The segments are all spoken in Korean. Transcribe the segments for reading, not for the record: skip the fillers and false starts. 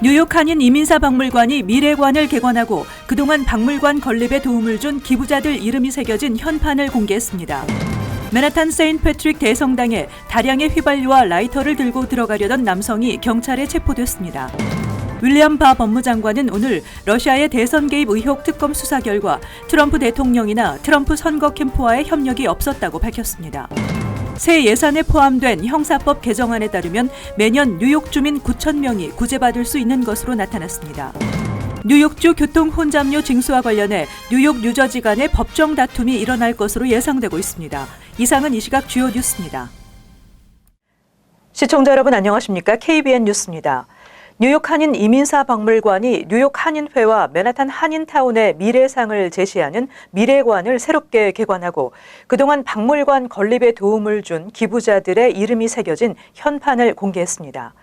뉴욕 한인 이민사박물관이 미래관을 개관하고 그동안 박물관 건립에 도움을 준 기부자들 이름이 새겨진 현판을 공개했습니다. 맨하탄 세인트 패트릭 대성당에 다량의 휘발유와 라이터를 들고 들어가려던 남성이 경찰에 체포됐습니다. 윌리엄 바 법무장관은 오늘 러시아의 대선 개입 의혹 특검 수사 결과 트럼프 대통령이나 트럼프 선거 캠프와의 협력이 없었다고 밝혔습니다. 새 예산에 포함된 형사법 개정안에 따르면 매년 뉴욕 주민 9,000명이 구제받을 수 있는 것으로 나타났습니다. 뉴욕주 교통 혼잡료 징수와 관련해 뉴욕 뉴저지 간의 법정 다툼이 일어날 것으로 예상되고 있습니다. 이상은 이 시각 주요 뉴스입니다. 시청자 여러분 안녕하십니까? KBN 뉴스입니다. 뉴욕 한인 이민사박물관이 뉴욕 한인회와 맨하탄 한인타운의 미래상을 제시하는 미래관을 새롭게 개관하고 그동안 박물관 건립에 도움을 준 기부자들의 이름이 새겨진 현판을 공개했습니다.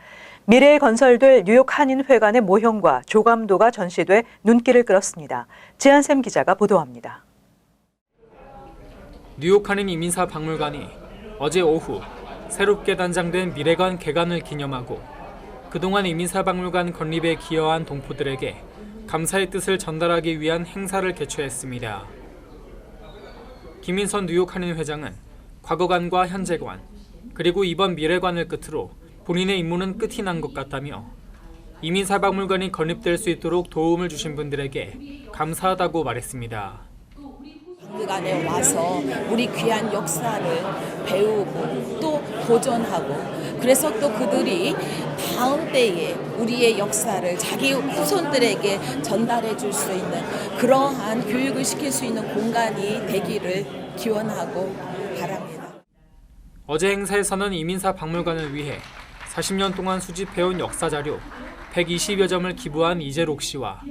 미래에 건설될 뉴욕 한인회관의 모형과 조감도가 전시돼 눈길을 끌었습니다. 지한샘 기자가 보도합니다. 뉴욕 한인 이민사박물관이 어제 오후 새롭게 단장된 미래관 개관을 기념하고 그동안 이민사박물관 건립에 기여한 동포들에게 감사의 뜻을 전달하기 위한 행사를 개최했습니다. 김인선 뉴욕 한인 회장은 과거관과 현재관, 그리고 이번 미래관을 끝으로 본인의 임무는 끝이 난 것 같다며 이민사박물관이 건립될 수 있도록 도움을 주신 분들에게 감사하다고 말했습니다. 박물관에 와서 우리 귀한 역사를 배우고 또 보존하고 그래서 또 그들이 다음 때에 우리의 역사를 자기 후손들에게 전달해 줄 수 있는 그러한 교육을 시킬 수 있는 공간이 되기를 기원하고 바랍니다. 어제 행사에서는 이민사박물관을 위해 40년 동안 수집해온 역사자료 120여 점을 기부한 이재록 씨와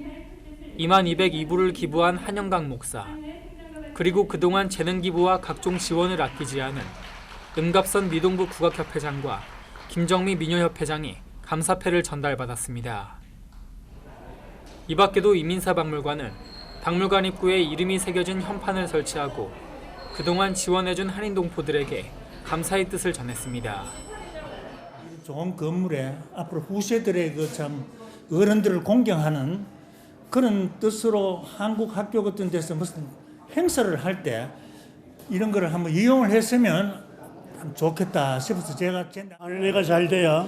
2202부를 기부한 한영강 목사, 그리고 그동안 재능 기부와 각종 지원을 아끼지 않은 은갑선 미동부 국악협회장과 김정미 민요협회장이 감사패를 전달받았습니다. 이 밖에도 이민사박물관은 박물관 입구에 이름이 새겨진 현판을 설치하고 그동안 지원해준 한인 동포들에게 감사의 뜻을 전했습니다. 좋은 건물에 앞으로 후세들의 참 어른들을 공경하는 그런 뜻으로 한국 학교 같은 데서 무슨 행사를 할 때 이런 거를 한번 이용을 했으면 참 좋겠다 싶어서 제가 한인회가 잘 돼야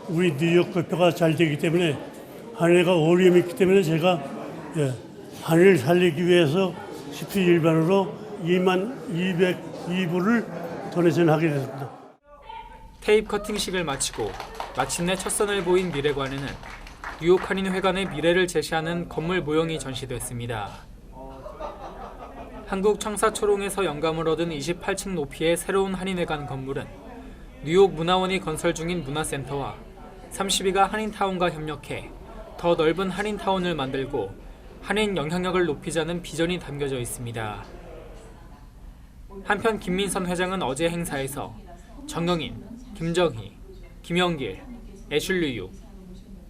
우리 뉴욕 대표가 잘 되기 때문에 한인회가 어려움이 있기 때문에 제가 한인을 살리기 위해서 17일반으로 2202부를 도네이션하게 됐습니다. 테이프 커팅식을 마치고 마침내 첫 선을 보인 미래관에는 뉴욕 한인회관의 미래를 제시하는 건물 모형이 전시됐습니다. 한국 청사초롱에서 영감을 얻은 28층 높이의 새로운 한인회관 건물은 뉴욕 문화원이 건설 중인 문화센터와 32가 한인타운과 협력해 더 넓은 한인타운을 만들고 한인 영향력을 높이자는 비전이 담겨져 있습니다. 한편 김민선 회장은 어제 행사에서 정영인, 김정희, 김영길, 애슐리 유,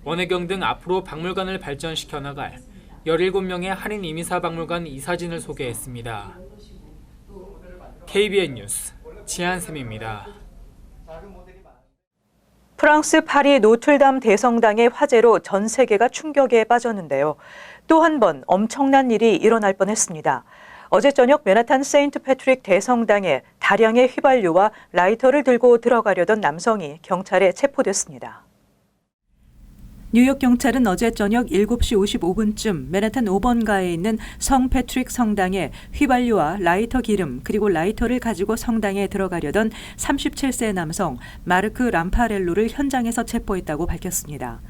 원혜경 등 앞으로 박물관을 발전시켜 나갈 17명의 한인 이민사박물관 이사진을 소개했습니다. KBN 뉴스 지한샘입니다. 프랑스 파리 노틀담 대성당의 화재로 전 세계가 충격에 빠졌는데요. 또 한 번 엄청난 일이 일어날 뻔했습니다. 어제 저녁 맨하탄 세인트 패트릭 대성당에 다량의 휘발유와 라이터를 들고 들어가려던 남성이 경찰에 체포됐습니다. 뉴욕 경찰은 어제 저녁 7시 55분쯤 맨하탄 5번가에 있는 성 패트릭 성당에 휘발유와 라이터 기름 그리고 라이터를 가지고 성당에 들어가려던 37세 남성 마르크 람파렐로를 현장에서 체포했다고 밝혔습니다.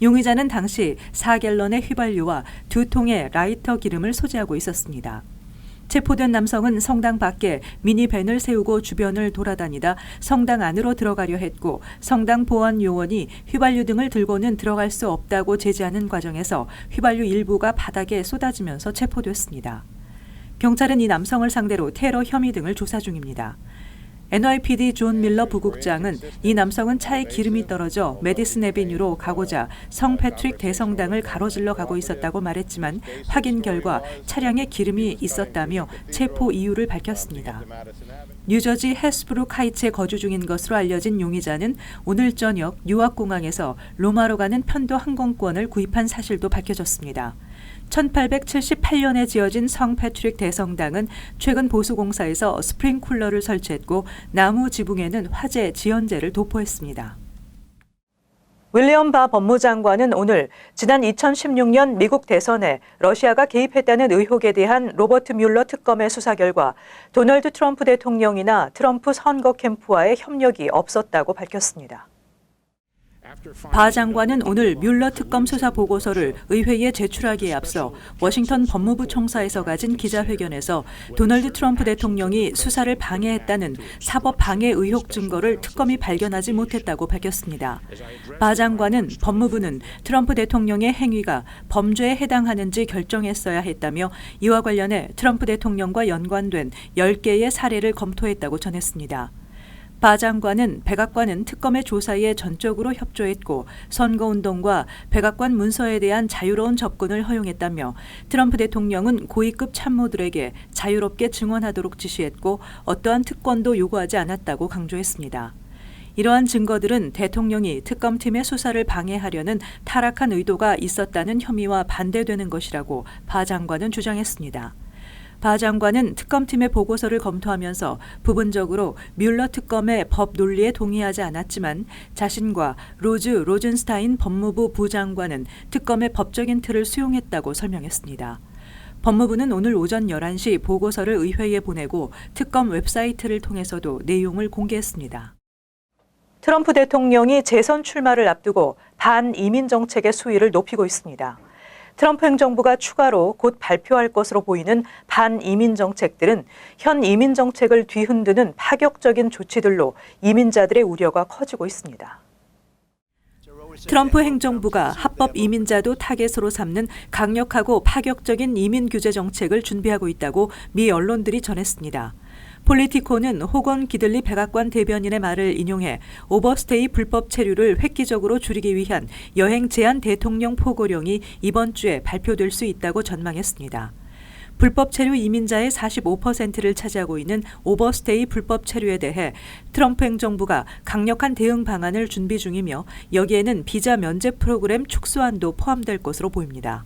용의자는 당시 4갤런의 휘발유와 2통의 라이터 기름을 소지하고 있었습니다. 체포된 남성은 성당 밖에 미니밴을 세우고 주변을 돌아다니다 성당 안으로 들어가려 했고 성당 보안 요원이 휘발유 등을 들고는 들어갈 수 없다고 제지하는 과정에서 휘발유 일부가 바닥에 쏟아지면서 체포됐습니다. 경찰은 이 남성을 상대로 테러 혐의 등을 조사 중입니다. NYPD 존 밀러 부국장은 이 남성은 차에 기름이 떨어져 메디슨 애비뉴로 가고자 성 패트릭 대성당을 가로질러 가고 있었다고 말했지만 확인 결과 차량에 기름이 있었다며 체포 이유를 밝혔습니다. 뉴저지 헤스브룩 하이츠에 거주 중인 것으로 알려진 용의자는 오늘 저녁 뉴아크공항에서 로마로 가는 편도 항공권을 구입한 사실도 밝혀졌습니다. 1878년에 지어진 성 패트릭 대성당은 최근 보수공사에서 스프링쿨러를 설치했고 나무 지붕에는 화재 지연제를 도포했습니다. 윌리엄 바 법무장관은 오늘 지난 2016년 미국 대선에 러시아가 개입했다는 의혹에 대한 로버트 뮬러 특검의 수사 결과 도널드 트럼프 대통령이나 트럼프 선거 캠프와의 협력이 없었다고 밝혔습니다. 바 장관은 오늘 뮬러 특검 수사 보고서를 의회에 제출하기에 앞서 워싱턴 법무부 청사에서 가진 기자회견에서 도널드 트럼프 대통령이 수사를 방해했다는 사법 방해 의혹 증거를 특검이 발견하지 못했다고 밝혔습니다. 바 장관은 법무부는 트럼프 대통령의 행위가 범죄에 해당하는지 결정했어야 했다며 이와 관련해 트럼프 대통령과 연관된 10개의 사례를 검토했다고 전했습니다. 바 장관은 백악관은 특검의 조사에 전적으로 협조했고 선거운동과 백악관 문서에 대한 자유로운 접근을 허용했다며 트럼프 대통령은 고위급 참모들에게 자유롭게 증언하도록 지시했고 어떠한 특권도 요구하지 않았다고 강조했습니다. 이러한 증거들은 대통령이 특검팀의 수사를 방해하려는 타락한 의도가 있었다는 혐의와 반대되는 것이라고 바 장관은 주장했습니다. 바 장관은 특검팀의 보고서를 검토하면서 부분적으로 뮬러 특검의 법 논리에 동의하지 않았지만 자신과 로즈 로젠스타인 법무부 부장관은 특검의 법적인 틀을 수용했다고 설명했습니다. 법무부는 오늘 오전 11시 보고서를 의회에 보내고 특검 웹사이트를 통해서도 내용을 공개했습니다. 트럼프 대통령이 재선 출마를 앞두고 반이민 정책의 수위를 높이고 있습니다. 트럼프 행정부가 추가로 곧 발표할 것으로 보이는 반이민 정책들은 현 이민 정책을 뒤흔드는 파격적인 조치들로 이민자들의 우려가 커지고 있습니다. 트럼프 행정부가 합법 이민자도 타겟으로 삼는 강력하고 파격적인 이민 규제 정책을 준비하고 있다고 미 언론들이 전했습니다. 폴리티코는 호건 기들리 백악관 대변인의 말을 인용해 오버스테이 불법 체류를 획기적으로 줄이기 위한 여행 제한 대통령 포고령이 이번 주에 발표될 수 있다고 전망했습니다. 불법 체류 이민자의 45%를 차지하고 있는 오버스테이 불법 체류에 대해 트럼프 행정부가 강력한 대응 방안을 준비 중이며 여기에는 비자 면제 프로그램 축소안도 포함될 것으로 보입니다.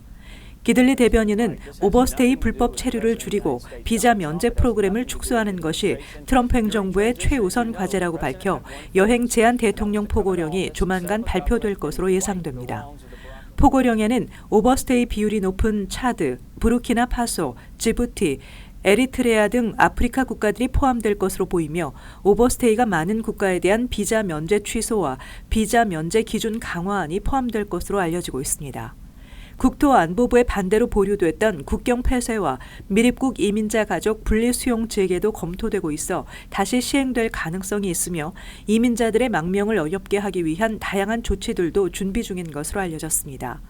기들리 대변인은 오버스테이 불법 체류를 줄이고 비자 면제 프로그램을 축소하는 것이 트럼프 행정부의 최우선 과제라고 밝혀 여행 제한 대통령 포고령이 조만간 발표될 것으로 예상됩니다. 포고령에는 오버스테이 비율이 높은 차드, 부르키나파소, 지부티, 에리트레아 등 아프리카 국가들이 포함될 것으로 보이며 오버스테이가 많은 국가에 대한 비자 면제 취소와 비자 면제 기준 강화안이 포함될 것으로 알려지고 있습니다. 국토안보부의 반대로 보류됐던 국경 폐쇄와 미입국 이민자 가족 분리 수용 재개도 검토되고 있어 다시 시행될 가능성이 있으며 이민자들의 망명을 어렵게 하기 위한 다양한 조치들도 준비 중인 것으로 알려졌습니다.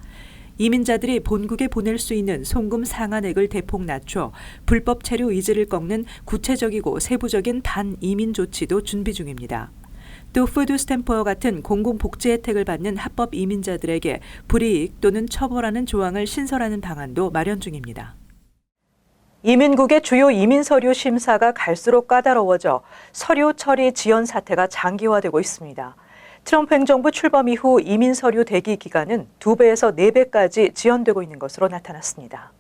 이민자들이 본국에 보낼 수 있는 송금 상한액을 대폭 낮춰 불법 체류 의지를 꺾는 구체적이고 세부적인 반이민 조치도 준비 중입니다. 또 푸드 스탬프와 같은 공공복지 혜택을 받는 합법 이민자들에게 불이익 또는 처벌하는 조항을 신설하는 방안도 마련 중입니다. 이민국의 주요 이민 서류 심사가 갈수록 까다로워져 서류 처리 지연 사태가 장기화되고 있습니다. 트럼프 행정부 출범 이후 이민 서류 대기 기간은 2배에서 4배까지 지연되고 있는 것으로 나타났습니다.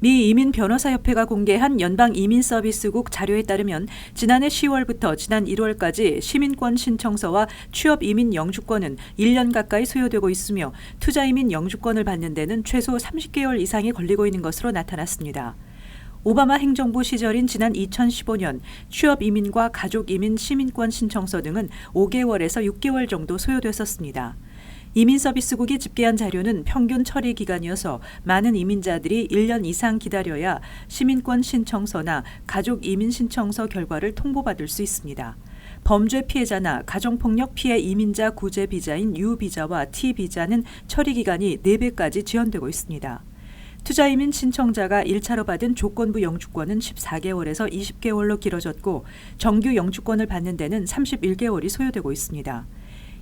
미 이민변호사협회가 공개한 연방이민서비스국 자료에 따르면 지난해 10월부터 지난 1월까지 시민권 신청서와 취업이민 영주권은 1년 가까이 소요되고 있으며 투자이민 영주권을 받는 데는 최소 30개월 이상이 걸리고 있는 것으로 나타났습니다. 오바마 행정부 시절인 지난 2015년 취업이민과 가족이민 시민권 신청서 등은 5개월에서 6개월 정도 소요됐었습니다. 이민서비스국이 집계한 자료는 평균 처리 기간이어서 많은 이민자들이 1년 이상 기다려야 시민권 신청서나 가족 이민 신청서 결과를 통보받을 수 있습니다. 범죄 피해자나 가정폭력 피해 이민자 구제 비자인 U 비자와 T 비자는 처리 기간이 4배까지 지연되고 있습니다. 투자이민 신청자가 1차로 받은 조건부 영주권은 14개월에서 20개월로 길어졌고 정규 영주권을 받는 데는 31개월이 소요되고 있습니다.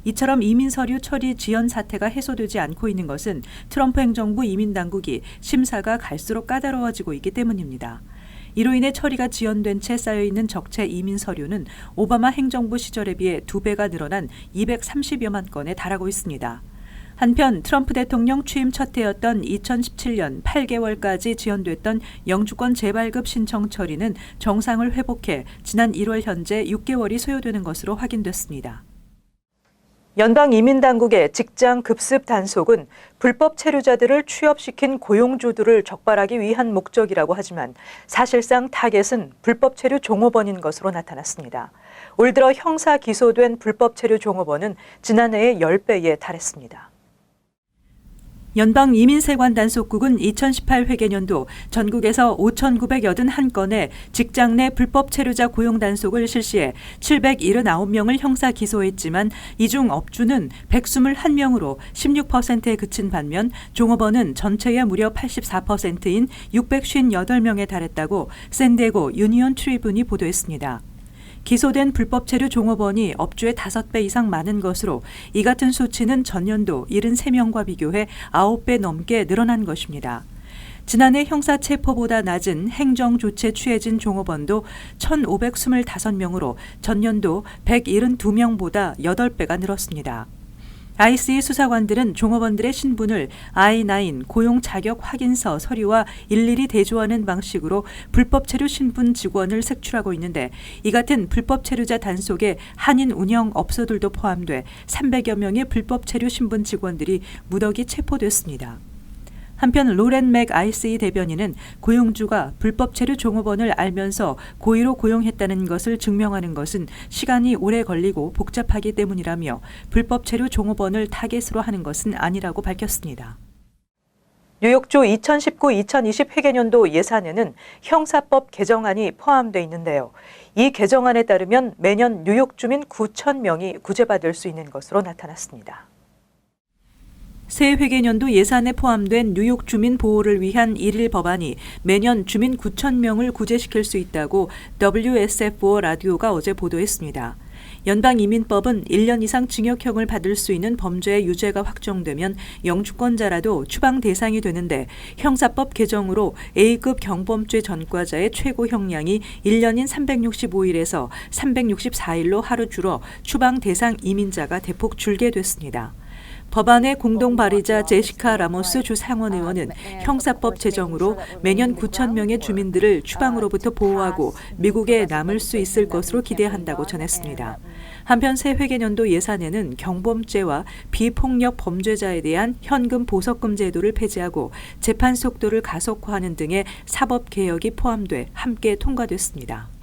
이처럼 이민 서류 처리 지연 사태가 해소되지 않고 있는 것은 트럼프 행정부 이민 당국이 심사가 갈수록 까다로워지고 있기 때문입니다. 이로 인해 처리가 지연된 채 쌓여있는 적체 이민 서류는 오바마 행정부 시절에 비해 2배가 늘어난 230여만 건에 달하고 있습니다. 한편 트럼프 대통령 취임 첫 해였던 2017년 8개월까지 지연됐던 영주권 재발급 신청 처리는 정상을 회복해 지난 1월 현재 6개월이 소요되는 것으로 확인됐습니다. 연방이민당국의 직장 급습 단속은 불법 체류자들을 취업시킨 고용주들을 적발하기 위한 목적이라고 하지만 사실상 타겟은 불법 체류 종업원인 것으로 나타났습니다. 올 들어 형사 기소된 불법 체류 종업원은 지난해의 10배에 달했습니다. 연방이민세관 단속국은 2018 회계년도 전국에서 5,981건의 직장 내 불법 체류자 고용 단속을 실시해 779명을 형사 기소했지만 이 중 업주는 121명으로 16%에 그친 반면 종업원은 전체의 무려 84%인 658명에 달했다고 샌디에고 유니온 트리뷴이 보도했습니다. 기소된 불법 체류 종업원이 업주의 5배 이상 많은 것으로 이 같은 수치는 전년도 73명과 비교해 9배 넘게 늘어난 것입니다. 지난해 형사체포보다 낮은 행정조치에 취해진 종업원도 1,525명으로 전년도 172명보다 8배가 늘었습니다. ICE 수사관들은 종업원들의 신분을 I-9 고용 자격 확인서 서류와 일일이 대조하는 방식으로 불법 체류 신분 직원을 색출하고 있는데 이 같은 불법 체류자 단속에 한인 운영 업소들도 포함돼 300여 명의 불법 체류 신분 직원들이 무더기 체포됐습니다. 한편 로렌 맥 ICE 대변인은 고용주가 불법 체류 종업원을 알면서 고의로 고용했다는 것을 증명하는 것은 시간이 오래 걸리고 복잡하기 때문이라며 불법 체류 종업원을 타겟으로 하는 것은 아니라고 밝혔습니다. 뉴욕주 2019-2020 회계년도 예산에는 형사법 개정안이 포함되어 있는데요. 이 개정안에 따르면 매년 뉴욕 주민 9,000명이 구제받을 수 있는 것으로 나타났습니다. 새 회계년도 예산에 포함된 뉴욕 주민 보호를 위한 일일 법안이 매년 주민 9,000명을 구제시킬 수 있다고 WSF4 라디오가 어제 보도했습니다. 연방이민법은 1년 이상 징역형을 받을 수 있는 범죄의 유죄가 확정되면 영주권자라도 추방 대상이 되는데 형사법 개정으로 A급 경범죄 전과자의 최고 형량이 1년인 365일에서 364일로 하루 줄어 추방 대상 이민자가 대폭 줄게 됐습니다. 법안의 공동 발의자 제시카 라모스 주 상원의원은 형사법 제정으로 매년 9,000명의 주민들을 추방으로부터 보호하고 미국에 남을 수 있을 것으로 기대한다고 전했습니다. 한편 새 회계년도 예산에는 경범죄와 비폭력 범죄자에 대한 현금 보석금 제도를 폐지하고 재판 속도를 가속화하는 등의 사법 개혁이 포함돼 함께 통과됐습니다.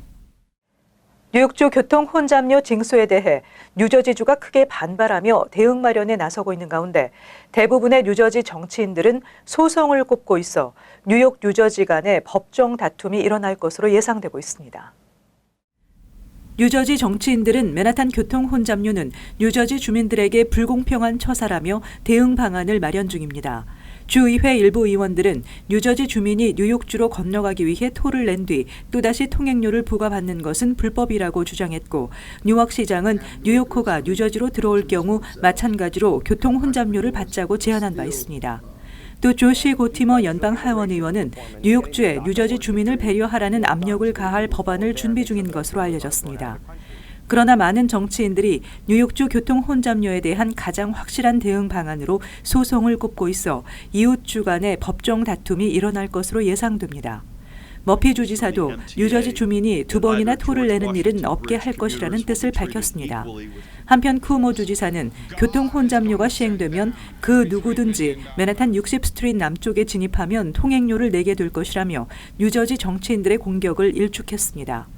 뉴욕주 교통 혼잡료 징수에 대해 뉴저지주가 크게 반발하며 대응 마련에 나서고 있는 가운데 대부분의 뉴저지 정치인들은 소송을 꼽고 있어 뉴욕 뉴저지 간의 법정 다툼이 일어날 것으로 예상되고 있습니다. 뉴저지 정치인들은 맨하탄 교통 혼잡료는 뉴저지 주민들에게 불공평한 처사라며 대응 방안을 마련 중입니다. 주의회 일부 의원들은 뉴저지 주민이 뉴욕주로 건너가기 위해 톨을 낸 뒤 또다시 통행료를 부과받는 것은 불법이라고 주장했고 뉴욕시장은 뉴요커가 뉴저지로 들어올 경우 마찬가지로 교통 혼잡료를 받자고 제안한 바 있습니다. 또 조시 고티머 연방 하원 의원은 뉴욕주에 뉴저지 주민을 배려하라는 압력을 가할 법안을 준비 중인 것으로 알려졌습니다. 그러나 많은 정치인들이 뉴욕주 교통 혼잡료에 대한 가장 확실한 대응 방안으로 소송을 꼽고 있어 이웃주 간의 법정 다툼이 일어날 것으로 예상됩니다. 머피 주지사도 뉴저지 주민이 2번이나 톨을 내는 일은 없게 할 것이라는 뜻을 밝혔습니다. 한편 쿠오모 주지사는 교통 혼잡료가 시행되면 그 누구든지 맨하탄 60스트리트 남쪽에 진입하면 통행료를 내게 될 것이라며 뉴저지 정치인들의 공격을 일축했습니다.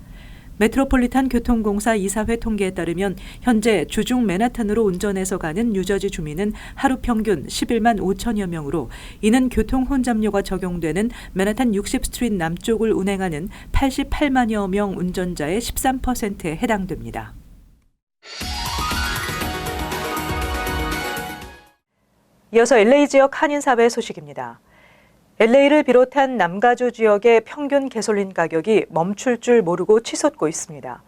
메트로폴리탄 교통공사 이사회 통계에 따르면 현재 주중 맨하탄으로 운전해서 가는 뉴저지 주민은 하루 평균 11만 5천여 명으로 이는 교통 혼잡료가 적용되는 맨하탄 60스트리트 남쪽을 운행하는 88만여 명 운전자의 13%에 해당됩니다. 이어서 LA 지역 한인사회 소식입니다. LA를 비롯한 남가주 지역의 평균 가솔린 가격이 멈출 줄 모르고 치솟고 있습니다.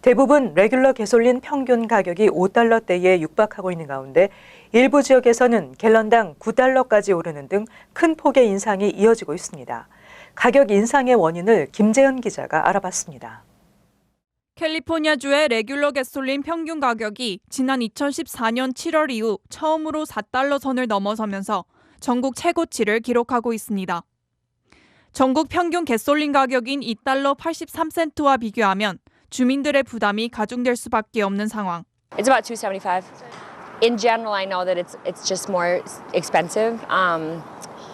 대부분 레귤러 가솔린 평균 가격이 $5대에 육박하고 있는 가운데 일부 지역에서는 갤런당 $9까지 오르는 등 큰 폭의 인상이 이어지고 있습니다. 가격 인상의 원인을 김재은 기자가 알아봤습니다. 캘리포니아주의 레귤러 가솔린 평균 가격이 지난 2014년 7월 이후 처음으로 $4 선을 넘어서면서 전국 최고치를 기록하고 있습니다. 전국 평균 가솔린 가격인 $2.83와 비교하면 주민들의 부담이 가중될 수밖에 없는 상황. It's about $2.75. In general, I know that it's just more expensive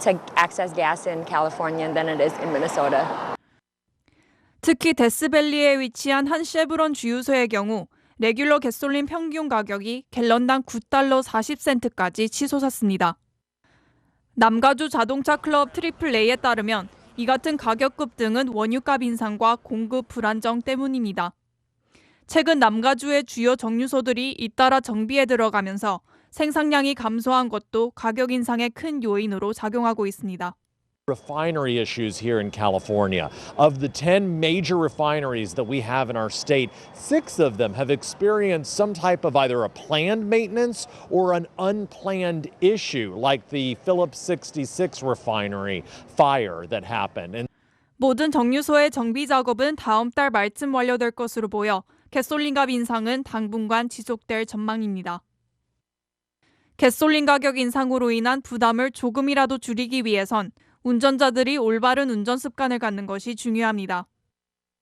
to access gas in California than it is in Minnesota. 특히 데스밸리에 위치한 한 쉐브론 주유소의 경우 레귤러 가솔린 평균 가격이 갤런당 $9.40까지 치솟았습니다. 남가주 자동차 클럽 AAA에 따르면 이 같은 가격급 등은 원유값 인상과 공급 불안정 때문입니다. 최근 남가주의 주요 정유소들이 잇따라 정비에 들어가면서 생산량이 감소한 것도 가격 인상의 큰 요인으로 작용하고 있습니다. Refinery issues here in California. Of the 10 major refineries that we have in our state, 6 of them have experienced some type of either a planned maintenance or an unplanned issue, like the Phillips 66 refinery fire that happened. 모든 정유소의 정비 작업은 다음 달 말쯤 완료될 것으로 보여 가솔린값 인상은 당분간 지속될 전망입니다. 가솔린 가격 인상으로 인한 부담을 조금이라도 줄이기 위해선 운전자들이 올바른 운전 습관을 갖는 것이 중요합니다.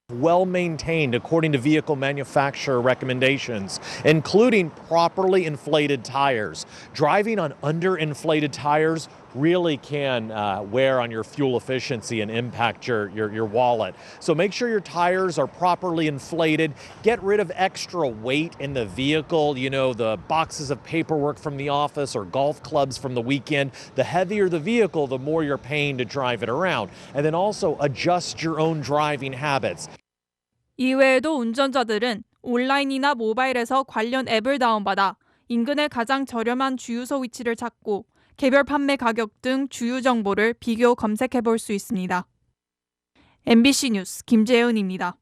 Well maintained according to vehicle manufacturer recommendations, including properly inflated tires. Driving on underinflated tires really can wear on your fuel efficiency and impact your wallet. So make sure your tires are properly inflated. Get rid of extra weight in the vehicle, you know, the boxes of paperwork from the office or golf clubs from the weekend. The heavier the vehicle, the more you're paying to drive it around. And then also adjust your own driving habits. 이외에도 운전자들은 온라인이나 모바일에서 관련 앱을 다운받아 인근의 가장 저렴한 주유소 위치를 찾고 개별 판매 가격 등 주유 정보를 비교 검색해 볼 수 있습니다. MBC 뉴스 김재은입니다.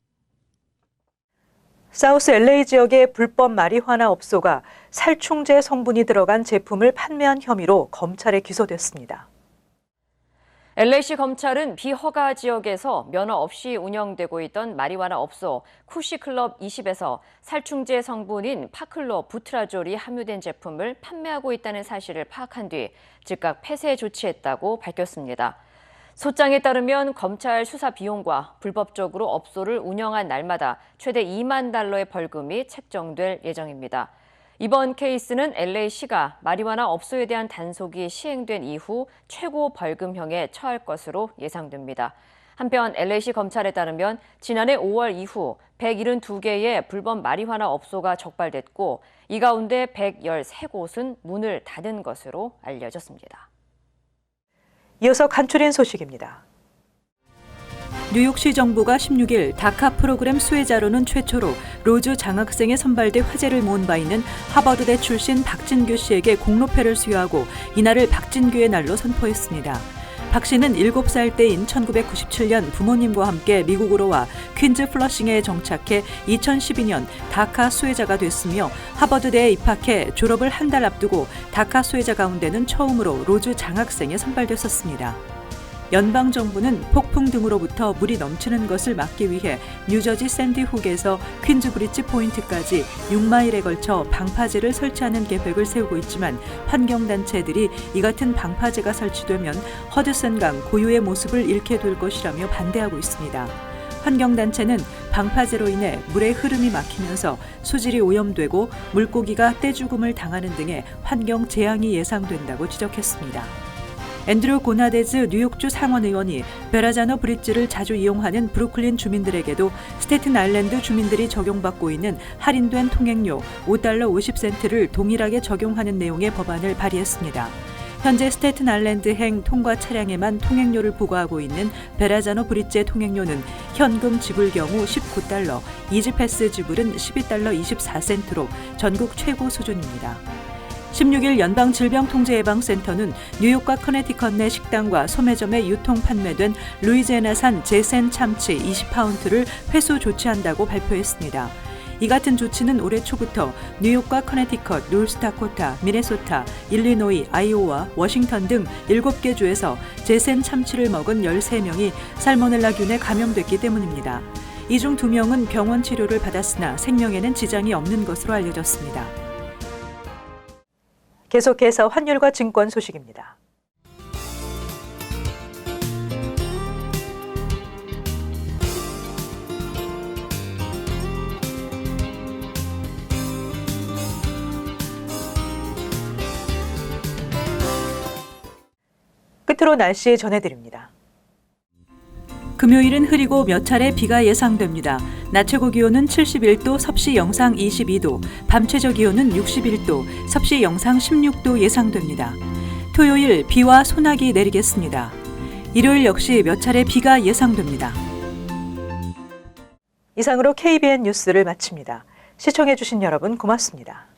사우스 LA 지역의 불법 마리화나 업소가 살충제 성분이 들어간 제품을 판매한 혐의로 검찰에 기소됐습니다. LA시 검찰은 비허가 지역에서 면허 없이 운영되고 있던 마리화나 업소 쿠시클럽 20에서 살충제 성분인 파클로 부트라졸이 함유된 제품을 판매하고 있다는 사실을 파악한 뒤 즉각 폐쇄 조치했다고 밝혔습니다. 소장에 따르면 검찰 수사 비용과 불법적으로 업소를 운영한 날마다 최대 $20,000의 벌금이 책정될 예정입니다. 이번 케이스는 LA시가 마리화나 업소에 대한 단속이 시행된 이후 최고 벌금형에 처할 것으로 예상됩니다. 한편 LA시 검찰에 따르면 지난해 5월 이후 172개의 불법 마리화나 업소가 적발됐고 이 가운데 113곳은 문을 닫은 것으로 알려졌습니다. 이어서 간추린 소식입니다. 뉴욕시 정부가 16일 다카 프로그램 수혜자로는 최초로 로즈 장학생에 선발돼 화제를 모은 바 있는 하버드대 출신 박진규 씨에게 공로패를 수여하고 이날을 박진규의 날로 선포했습니다. 박 씨는 7살 때인 1997년 부모님과 함께 미국으로 와 퀸즈 플러싱에 정착해 2012년 다카 수혜자가 됐으며 하버드대에 입학해 졸업을 한 달 앞두고 다카 수혜자 가운데는 처음으로 로즈 장학생에 선발됐었습니다. 연방정부는 폭풍 등으로부터 물이 넘치는 것을 막기 위해 뉴저지 샌디훅에서 퀸즈 브릿지 포인트까지 6마일에 걸쳐 방파제를 설치하는 계획을 세우고 있지만 환경단체들이 이 같은 방파제가 설치되면 허드슨강 고유의 모습을 잃게 될 것이라며 반대하고 있습니다. 환경단체는 방파제로 인해 물의 흐름이 막히면서 수질이 오염되고 물고기가 떼죽음을 당하는 등의 환경 재앙이 예상된다고 지적했습니다. 앤드류 고나데즈 뉴욕주 상원의원이 베라자노 브릿지를 자주 이용하는 브루클린 주민들에게도 스테튼 아일랜드 주민들이 적용받고 있는 할인된 통행료 $5.50를 동일하게 적용하는 내용의 법안을 발의했습니다. 현재 스테튼 아일랜드행 통과 차량에만 통행료를 부과하고 있는 베라자노 브릿지의 통행료는 현금 지불 경우 $19, 이지패스 지불은 $12.24로 전국 최고 수준입니다. 16일 연방질병통제예방센터는 뉴욕과 커네티컷 내 식당과 소매점에 유통 판매된 루이지애나산 제센 참치 20파운드를 회수 조치한다고 발표했습니다. 이 같은 조치는 올해 초부터 뉴욕과 커네티컷, 노스다코타, 미네소타, 일리노이, 아이오와, 워싱턴 등 7개 주에서 제센 참치를 먹은 13명이 살모넬라균에 감염됐기 때문입니다. 이 중 2명은 병원 치료를 받았으나 생명에는 지장이 없는 것으로 알려졌습니다. 계속해서 환율과 증권 소식입니다. 끝으로 날씨 전해드립니다. 금요일은 흐리고 몇 차례 비가 예상됩니다. 낮 최고 기온은 71도, 섭씨 영상 22도, 밤 최저 기온은 61도, 섭씨 영상 16도 예상됩니다. 토요일 비와 소나기 내리겠습니다. 일요일 역시 몇 차례 비가 예상됩니다. 이상으로 KBN 뉴스를 마칩니다. 시청해주신 여러분 고맙습니다.